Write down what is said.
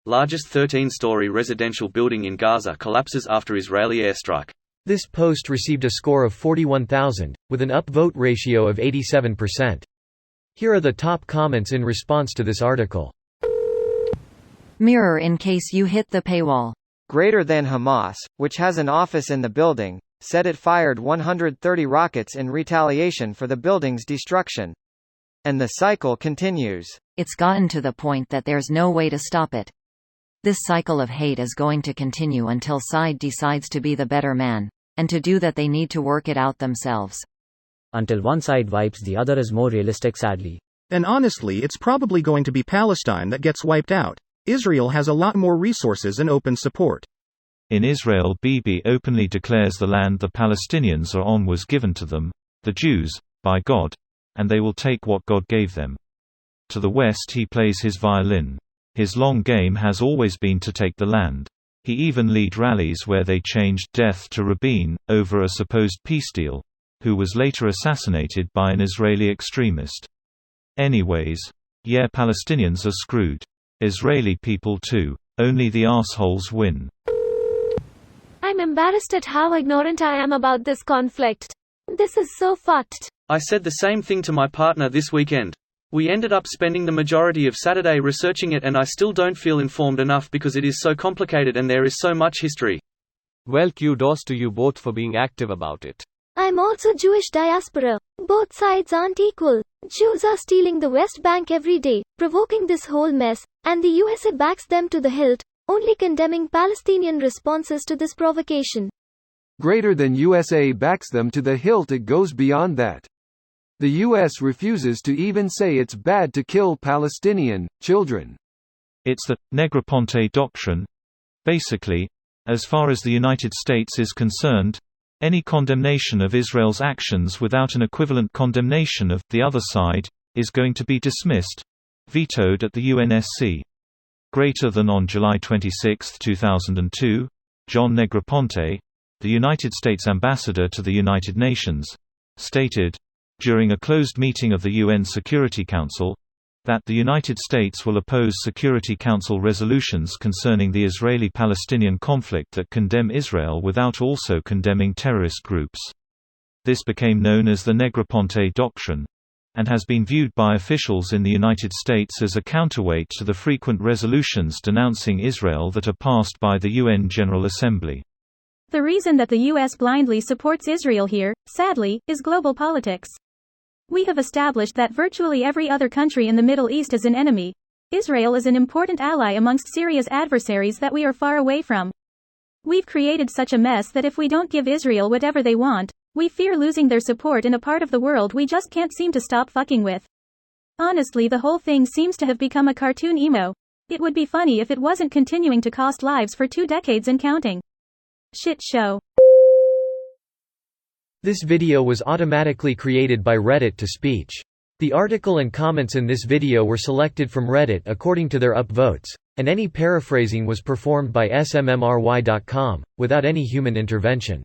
largest 13-story residential building in Gaza collapses after Israeli airstrike. This post received a score of 41,000, with an upvote ratio of 87%. Here are the top comments in response to this article. Mirror in case you hit the paywall. Greater than Hamas, which has an office in the building, said it fired 130 rockets in retaliation for the building's destruction. And the cycle continues. It's gotten to the point that there's no way to stop it. This cycle of hate is going to continue until side decides to be the better man. And to do that they need to work it out themselves. Until one side wipes the other is more realistic, sadly. And honestly, it's probably going to be Palestine that gets wiped out. Israel has a lot more resources and open support. In Israel, Bibi openly declares the land the Palestinians are on was given to them, the Jews, by God, and they will take what God gave them. To the west he plays his violin. His long game has always been to take the land. He even lead rallies where they changed death to Rabin, over a supposed peace deal, who was later assassinated by an Israeli extremist. Anyways, yeah, Palestinians are screwed. Israeli people too. Only the assholes win. I'm embarrassed at how ignorant I am about this conflict. This is so fucked. I said the same thing to my partner this weekend. We ended up spending the majority of Saturday researching it, and I still don't feel informed enough because it is so complicated and there is so much history. Well, kudos to you both for being active about it. I'm also Jewish diaspora. Both sides aren't equal. Jews are stealing the West Bank every day, provoking this whole mess, and the USA backs them to the hilt, only condemning Palestinian responses to this provocation. Greater than USA backs them to the hilt. It goes beyond that. The U.S. refuses to even say it's bad to kill Palestinian children. It's the Negroponte doctrine. Basically, as far as the United States is concerned, any condemnation of Israel's actions without an equivalent condemnation of the other side is going to be dismissed, vetoed at the UNSC. Greater than on July 26, 2002, John Negroponte, the United States ambassador to the United Nations, stated, during a closed meeting of the UN Security Council, that the United States will oppose Security Council resolutions concerning the Israeli-Palestinian conflict that condemn Israel without also condemning terrorist groups. This became known as the Negroponte doctrine, and has been viewed by officials in the United States as a counterweight to the frequent resolutions denouncing Israel that are passed by the UN General Assembly. The reason that the U.S. blindly supports Israel here, sadly, is global politics. We have established that virtually every other country in the Middle East is an enemy. Israel is an important ally amongst Syria's adversaries that we are far away from. We've created such a mess that if we don't give Israel whatever they want, we fear losing their support in a part of the world we just can't seem to stop fucking with. Honestly, the whole thing seems to have become a cartoon emo. It would be funny if it wasn't continuing to cost lives for 2 decades and counting. Shit show. This video was automatically created by Reddit to speech. The article and comments in this video were selected from Reddit according to their upvotes, and any paraphrasing was performed by smmry.com, without any human intervention.